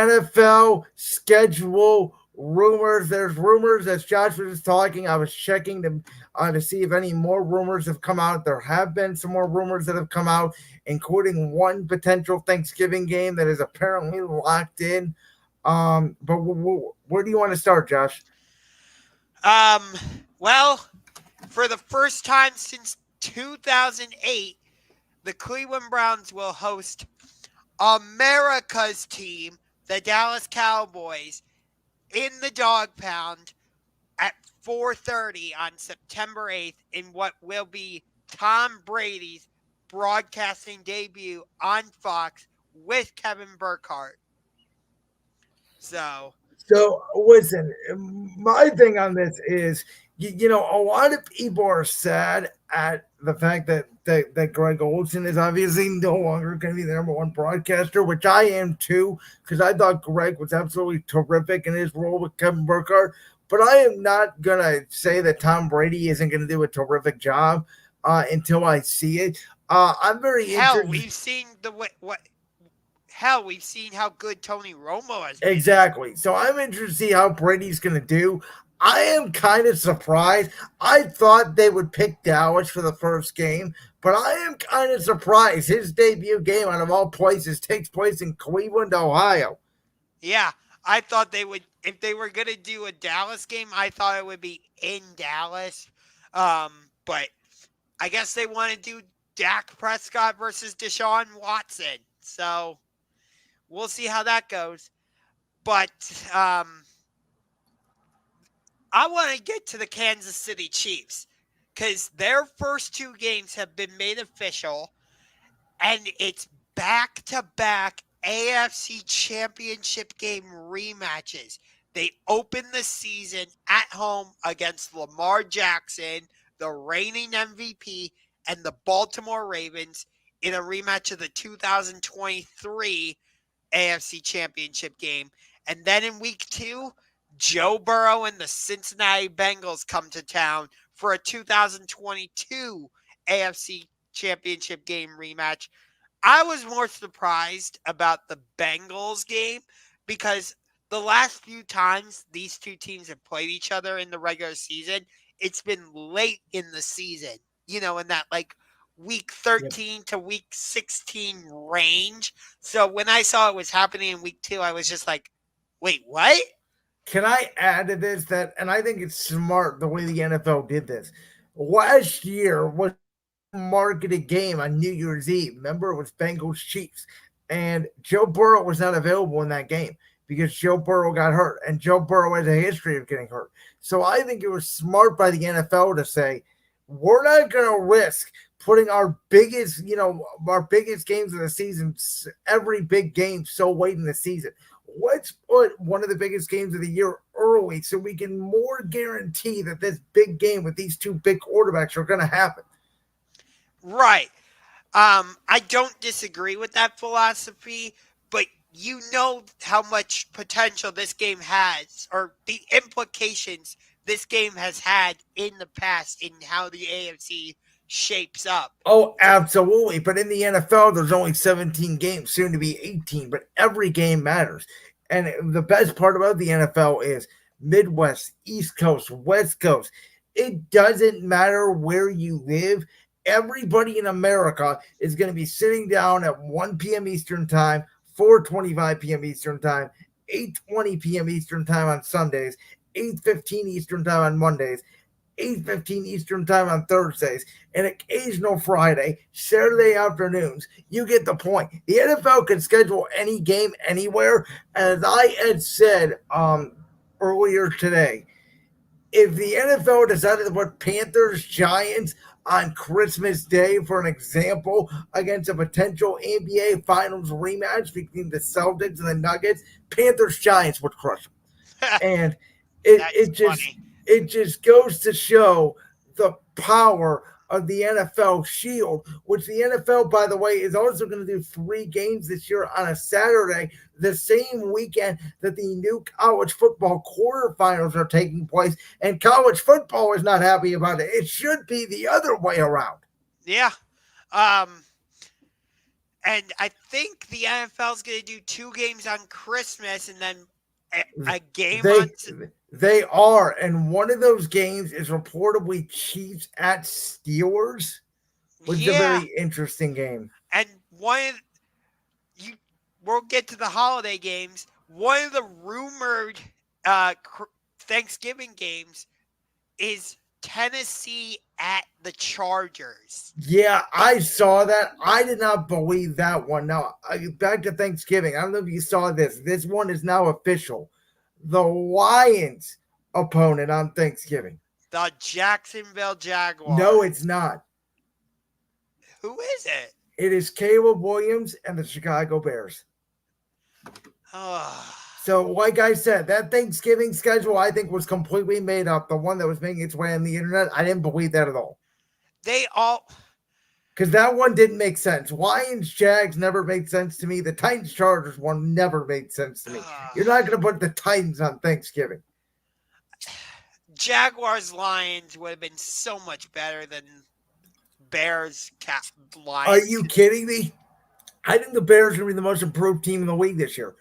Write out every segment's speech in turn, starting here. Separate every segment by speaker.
Speaker 1: NFL schedule rumors. There's rumors as Josh was just talking. I was checking to see if any more rumors have come out. There have been some more rumors that have come out, including one potential Thanksgiving game that is apparently locked in. But where do you want to start, Josh?
Speaker 2: Um, well, for the first time since 2008, the Cleveland Browns will host America's team, the Dallas Cowboys, in the dog pound at 4:30 on September 8th in what will be Tom Brady's broadcasting debut on Fox with Kevin Burkhardt. So,
Speaker 1: So listen, my thing on this is, a lot of people are sad at the fact that Greg Olson is obviously no longer going to be the number one broadcaster, which I am too, because I thought Greg was absolutely terrific in his role with Kevin Burkhardt. But I am not gonna say that Tom Brady isn't going to do a terrific job until I see it. I'm very
Speaker 2: hell,
Speaker 1: interested.
Speaker 2: we've seen the what hell, we've seen how good Tony Romo has been.
Speaker 1: Exactly. So I'm interested to see how Brady's going to do. I am kind of surprised. I thought they would pick Dallas for the first game, but I am kind of surprised. His debut game, out of all places, takes place in Cleveland, Ohio.
Speaker 2: Yeah, I thought they would if they were gonna do a Dallas game. I thought it would be in Dallas, but I guess they want to do Dak Prescott versus Deshaun Watson. So we'll see how that goes. But I want to get to the Kansas City Chiefs because their first two games have been made official, and it's back to back AFC Championship game rematches. They open the season at home against Lamar Jackson, the reigning MVP, and the Baltimore Ravens in a rematch of the 2023 AFC Championship game. And then in week two, Joe Burrow and the Cincinnati Bengals come to town for a 2022 AFC Championship game rematch. I was more surprised about the Bengals game because the last few times these two teams have played each other in the regular season, it's been late in the season, in that like week
Speaker 1: Yep.
Speaker 2: 13 to week 16 range. So when I saw it was happening in week two, I was just like, wait, what?
Speaker 1: Can I add to this that, and I think it's smart the way the NFL did this. Last year was marketed game on New Year's Eve. Remember, it was Bengals Chiefs, and Joe Burrow was not available in that game because Joe Burrow got hurt, and Joe Burrow has a history of getting hurt. So I think it was smart by the NFL to say we're not going to risk putting our biggest games of the season, every big game, so late in the season. Let's put one of the biggest games of the year early so we can more guarantee that this big game with these two big quarterbacks are going to happen.
Speaker 2: Right. I don't disagree with that philosophy, but you know how much potential this game has, or the implications this game has had in the past in how the AFC shapes up.
Speaker 1: Oh, absolutely. But in the NFL, there's only 17 games, soon to be 18, but every game matters. And the best part about the NFL is Midwest, East Coast, West Coast. It doesn't matter where you live. Everybody in America is going to be sitting down at 1 p.m. Eastern Time, 4:25 p.m. Eastern Time, 8:20 p.m. Eastern Time on Sundays, 8:15 Eastern Time on Mondays, 8:15 Eastern Time on Thursdays, and occasional Friday, Saturday afternoons. You get the point. The NFL can schedule any game anywhere. As I had said earlier today, if the NFL decided to put Panthers Giants on Christmas Day, for an example, against a potential NBA Finals rematch between the Celtics and the Nuggets, Panthers Giants would crush them. And it
Speaker 2: That's
Speaker 1: it just
Speaker 2: funny.
Speaker 1: it just goes to show the power of the NFL Shield, which the NFL, by the way, is also going to do 3 games this year on a Saturday, the same weekend that the new college football quarterfinals are taking place. And college football is not happy about it. It should be the other way around.
Speaker 2: Yeah. Um, And I think the NFL is going to do 2 games on Christmas and then a game on.
Speaker 1: They they are, and one of those games is reportedly Chiefs at Steelers, which is a
Speaker 2: Yeah,
Speaker 1: very interesting game.
Speaker 2: and you we'll get to the holiday games. One of the rumored Thanksgiving games is Tennessee at the Chargers.
Speaker 1: Yeah, I saw that. I did not believe that one. Now, back to Thanksgiving. I don't know if you saw this. This one is now official. The Lions opponent on Thanksgiving.
Speaker 2: The Jacksonville
Speaker 1: No,
Speaker 2: Jaguars.
Speaker 1: it's not.
Speaker 2: Who is it?
Speaker 1: It is Caleb Williams and the Chicago Bears.
Speaker 2: Oh,
Speaker 1: So, like I said, that Thanksgiving schedule I think was completely made up. The one that was making its way on the internet, I didn't believe that at all.
Speaker 2: they all.
Speaker 1: Because that one didn't make sense. Lions Jags never made sense to me. The Titans Chargers one never made sense to me. You're not going to put the Titans on Thanksgiving.
Speaker 2: Jaguars Lions would have been so much better than Bears Lions.
Speaker 1: Are you kidding me? I think the Bears are going to be the most improved team in the league this year.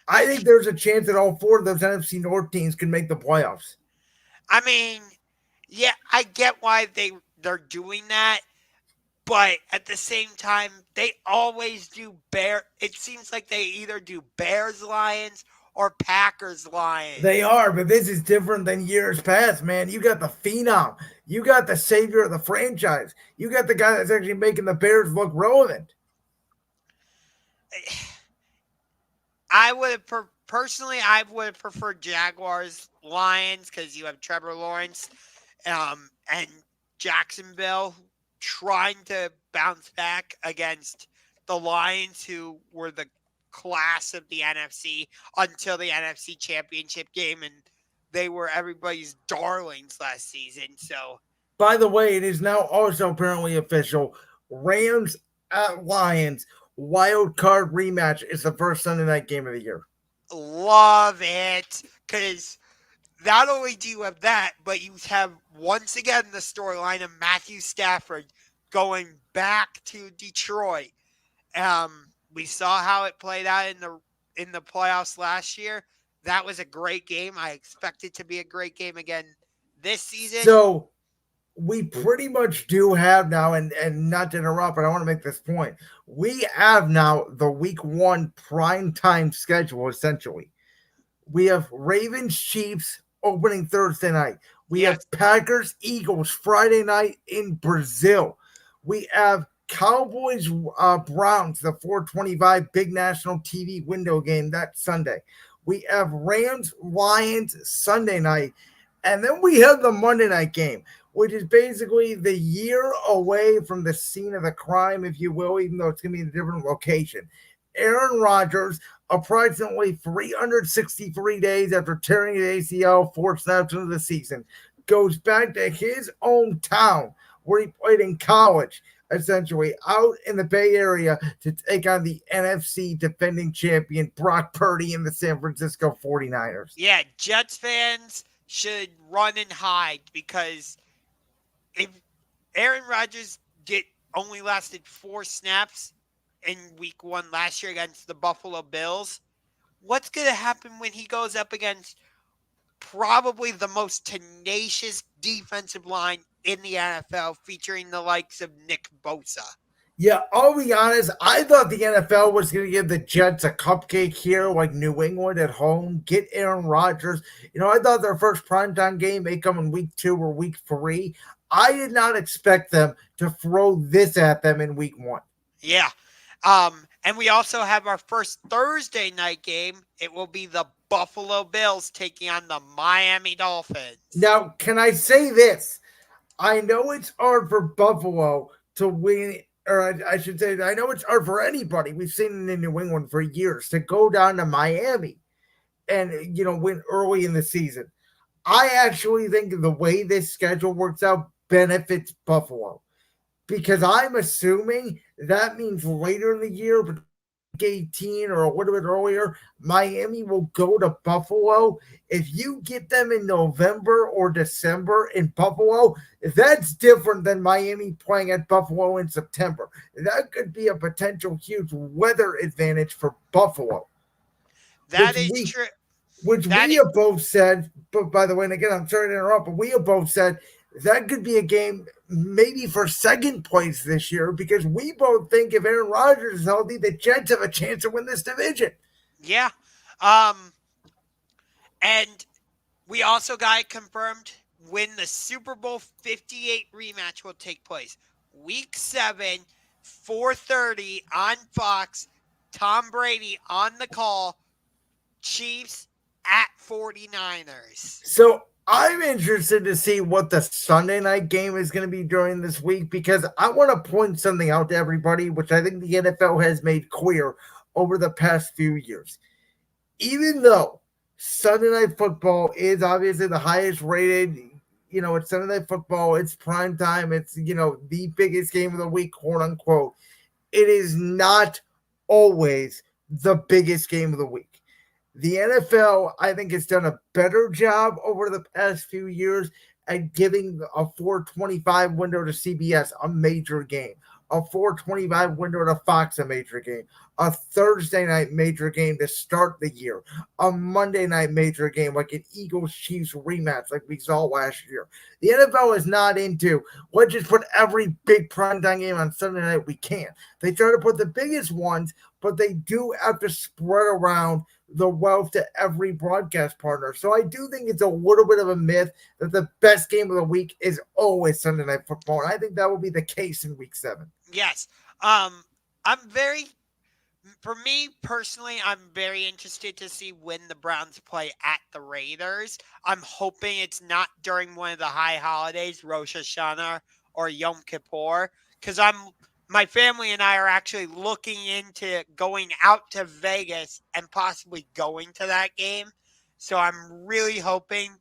Speaker 1: I think there's a chance that all 4 of those NFC North teams can make the playoffs.
Speaker 2: I mean, yeah, I get why they're doing that, but at the same time, they always do It seems like they either do Bears Lions or Packers Lions.
Speaker 1: They are, but this is different than years past, man. You got the phenom. You got the savior of the franchise. You got the guy that's actually making the Bears look relevant.
Speaker 2: I would have personally, I would have preferred Jaguars Lions because you have Trevor Lawrence, and Jacksonville trying to bounce back against the Lions, who were the class of the NFC until the NFC Championship game, and they were everybody's darlings last season. So,
Speaker 1: by the way, it is now also apparently official. Rams at Lions wild card rematch is the first Sunday night game of the year.
Speaker 2: love it, because not only do you have that, but you have once again the storyline of Matthew Stafford going back to Detroit. We saw how it played out in the playoffs last year. That was a great game. I expect it to be a great game again this season.
Speaker 1: So we pretty much do have now, and not to interrupt, but I want to make this point. We have now the week 1 prime time schedule, essentially. We have Ravens Chiefs opening Thursday night. We have Packers Eagles Friday night in Brazil. We have Cowboys Browns, the 425 big national TV window game that Sunday. We have Rams Lions Sunday night. And then we have the Monday night game, which is basically the year away from the scene of the crime, if you will, even though it's going to be in a different location. Aaron Rodgers, approximately 363 days after tearing his ACL 4 snaps into the season, goes back to his hometown where he played in college, essentially out in the Bay Area, to take on the NFC defending champion Brock Purdy and the San Francisco 49ers.
Speaker 2: Yeah, Jets fans should run and hide, because if Aaron Rodgers only lasted 4 snaps in week 1 last year against the Buffalo Bills, what's going to happen when he goes up against probably the most tenacious defensive line in the NFL, featuring the likes of Nick Bosa?
Speaker 1: Yeah, I'll be honest. I thought the NFL was going to give the Jets a cupcake here, like New England at home, get Aaron Rodgers. I thought their first primetime game may come in week 2 or week 3. I did not expect them to throw this at them in week 1.
Speaker 2: Yeah. And we also have our first Thursday night game. It will be the Buffalo Bills taking on the Miami Dolphins.
Speaker 1: Now, can I say this? I know it's hard for Buffalo to win, or I should say, I know it's hard for anybody. We've seen it in New England for years to go down to Miami and, win early in the season. I actually think the way this schedule works out benefits Buffalo, because I'm assuming that means later in the year, between 18 or a little bit earlier, Miami will go to Buffalo. If you get them in November or December in Buffalo, that's different than Miami playing at Buffalo in September. That could be a potential huge weather advantage for Buffalo,
Speaker 2: That
Speaker 1: which
Speaker 2: is
Speaker 1: we
Speaker 2: true.
Speaker 1: which
Speaker 2: That
Speaker 1: we
Speaker 2: is,
Speaker 1: have both said. But by the way, and again, I'm sorry to interrupt, but we have both said that could be a game maybe for second place this year because we both think if Aaron Rodgers is healthy, the Jets have a chance to win this division.
Speaker 2: yeah. Um, and we also got it confirmed when the Super Bowl 58 rematch will take place. Week 7, 4:30 on Fox. Tom Brady on the call. Chiefs at 49ers.
Speaker 1: So I'm interested to see what the Sunday night game is going to be during this week because I want to point something out to everybody, which I think the NFL has made clear over the past few years. Even though Sunday night football is obviously the highest rated, it's Sunday night football, it's prime time, it's, the biggest game of the week, quote unquote. It is not always the biggest game of the week. The NFL, I think, has done a better job over the past few years at giving a 425 window to CBS a major game, a 425 window to Fox a major game, a Thursday night major game to start the year, a Monday night major game like an Eagles Chiefs rematch like we saw last year. The NFL is not into let's just put every big primetime game on Sunday night we can. They try to put the biggest ones, but they do have to spread around the wealth to every broadcast partner. So I do think it's a little bit of a myth that the best game of the week is always Sunday night football. And I think that will be the case in week 7.
Speaker 2: Yes. I'm very for me personally, I'm very interested to see when the Browns play at the Raiders. I'm hoping it's not during one of the high holidays, Rosh Hashanah or Yom Kippur, because my family and I are actually looking into going out to Vegas and possibly going to that game. So I'm really hoping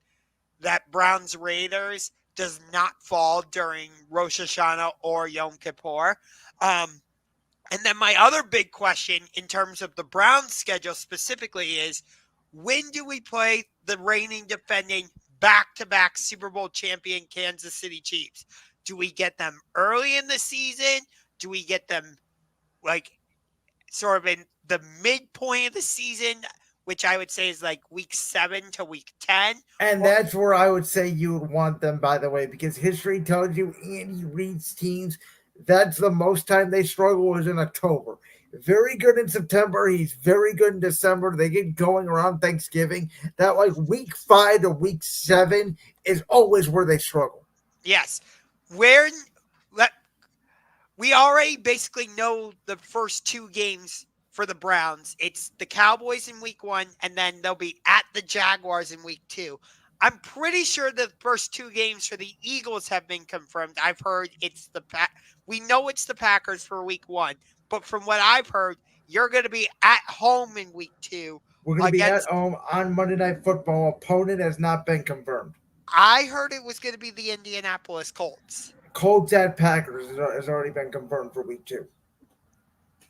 Speaker 2: that Browns Raiders does not fall during Rosh Hashanah or Yom Kippur. And then my other big question in terms of the Browns schedule specifically is when do we play the reigning defending back-to-back Super Bowl champion Kansas City Chiefs? Do we get them early in the season? Do we get them like sort of in the midpoint of the season, which I would say is like week 7 to week 10?
Speaker 1: And
Speaker 2: Or
Speaker 1: that's where I would say you would want them, by the way, because history tells you Andy Reid's teams, that's the most time they struggle is in October. Very good in September. He's very good in December. They get going around Thanksgiving. That like week 5 to week 7 is always where they struggle.
Speaker 2: yes, where let we already basically know the first 2 games for the Browns. It's the Cowboys in week 1, and then they'll be at the Jaguars in week 2. I'm pretty sure the first 2 games for the Eagles have been confirmed. I've heard we know it's the Packers for week 1, but from what I've heard, you're going to be at home in week 2
Speaker 1: We're going to be at
Speaker 2: against.
Speaker 1: home on Monday Night Football. Opponent has not been confirmed.
Speaker 2: I heard it was going to be the Indianapolis Colts.
Speaker 1: Colts at Packers has already been confirmed for week 2.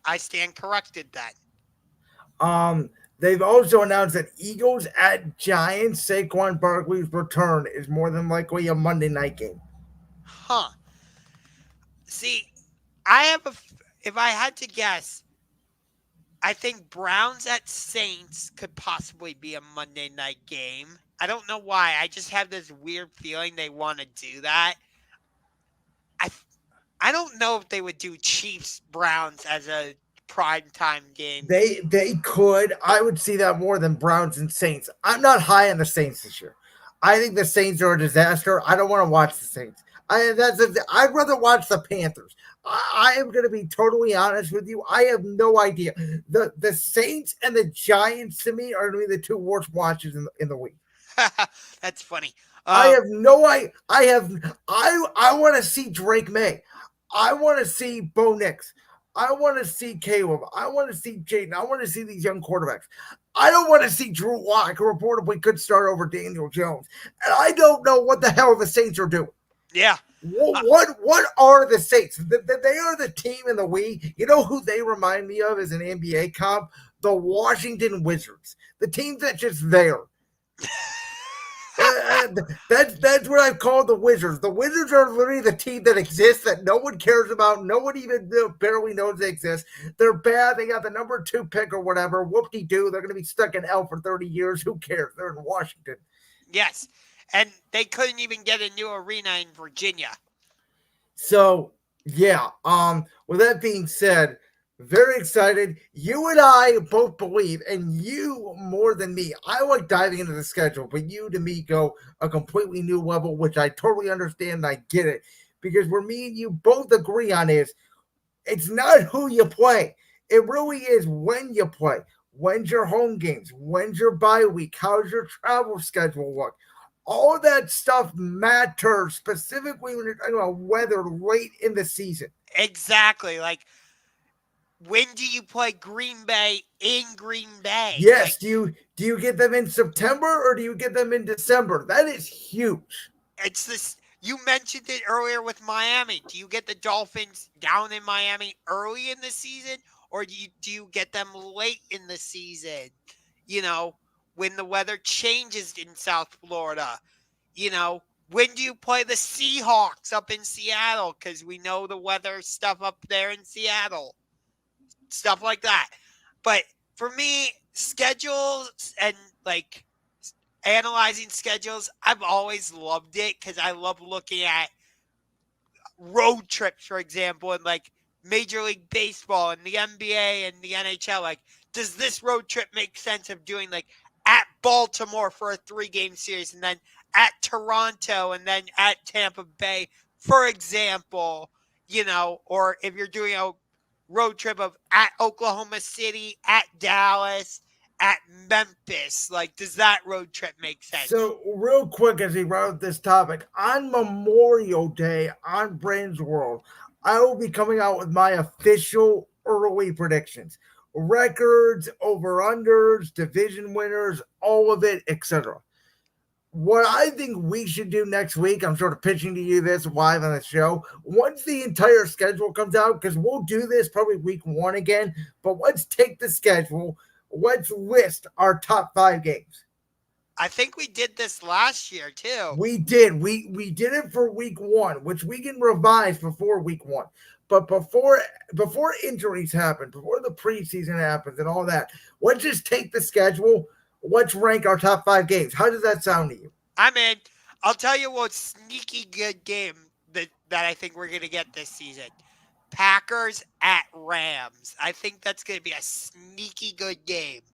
Speaker 2: I stand corrected then.
Speaker 1: They've also announced that Eagles at Giants, Saquon Barkley's return is more than likely a Monday night game.
Speaker 2: Huh. See, if I had to guess, I think Browns at Saints could possibly be a Monday night game. I don't know why. I just have this weird feeling they want to do that. I I don't know if they would do Chiefs Browns as a prime time game.
Speaker 1: They could. I would see that more than Browns and Saints. I'm not high on the Saints this year. I think the Saints are a disaster. I don't want to watch the Saints. I'd rather watch the Panthers. I am going to be totally honest with you. I have no idea. The Saints and the Giants to me are going to be the 2 worst watches in the week.
Speaker 2: That's funny.
Speaker 1: I have no idea. I want to see Drake May. I want to see Bo Nix. I want to see Caleb. I want to see Jaden. I want to see these young quarterbacks. I don't want to see Drew Lock, who reportedly could start over Daniel Jones. And I don't know what the hell the Saints are doing.
Speaker 2: Yeah.
Speaker 1: What are the Saints? They are the team in the league. You know who they remind me of as an NBA comp? The Washington Wizards, the team that's just there. That's what I've called the Wizards. The Wizards are literally the team that exists that no one cares about. No one even barely knows they exist. They're bad. They got the number 2 pick or whatever. Whoop de doo. They're going to be stuck in hell for 30 years. Who cares? They're in Washington.
Speaker 2: Yes. And they couldn't even get a new arena in Virginia.
Speaker 1: So yeah. With that being said, very excited. You and I both believe, and you more than me. I like diving into the schedule, but you to me go a completely new level, which I totally understand. And I get it because where me and you both agree on is it's not who you play. It really is when you play. When's your home games? When's your bye week? How's your travel schedule look? All that stuff matters, specifically when you're talking about weather late in the season.
Speaker 2: Exactly. Like, when do you play Green Bay in Green Bay?
Speaker 1: Yes,
Speaker 2: Like,
Speaker 1: do you get them in September or do you get them in December? That is huge.
Speaker 2: it's this. You mentioned it earlier with Miami. Do you get the Dolphins down in Miami early in the season, or do you get them late in the season? You know, when the weather changes in South Florida. You know, when do you play the Seahawks up in Seattle? Because we know the weather stuff up there in Seattle, stuff like that. But for me, schedules and like analyzing schedules, I've always loved it because I love looking at road trips, for example, in like Major League Baseball and the NBA and the NHL. Like, does this road trip make sense of doing like at Baltimore for a 3-game series and then at Toronto and then at Tampa Bay, for example, or if you're doing a road trip of at Oklahoma City, at Dallas, at Memphis, like, does that road trip make sense?
Speaker 1: So, real quick, as we wrap up this topic, on Memorial Day on Brains World, I will be coming out with my official early predictions, records, over unders, division winners, all of it, etc. What I think we should do next week, I'm sort of pitching to you this live on the show. Once the entire schedule comes out, because we'll do this probably week 1 again, but let's take the schedule, let's list our top 5 games.
Speaker 2: I think we did this last year too.
Speaker 1: We did. We did it for week 1, which we can revise before week 1. But before injuries happen, before the preseason happens and all that, let's just take the schedule. Let's rank our top 5 games. How does that sound to you?
Speaker 2: I'm in. I'll tell you what sneaky good game that I think we're gonna get this season. Packers at Rams. I think that's gonna be a sneaky good game.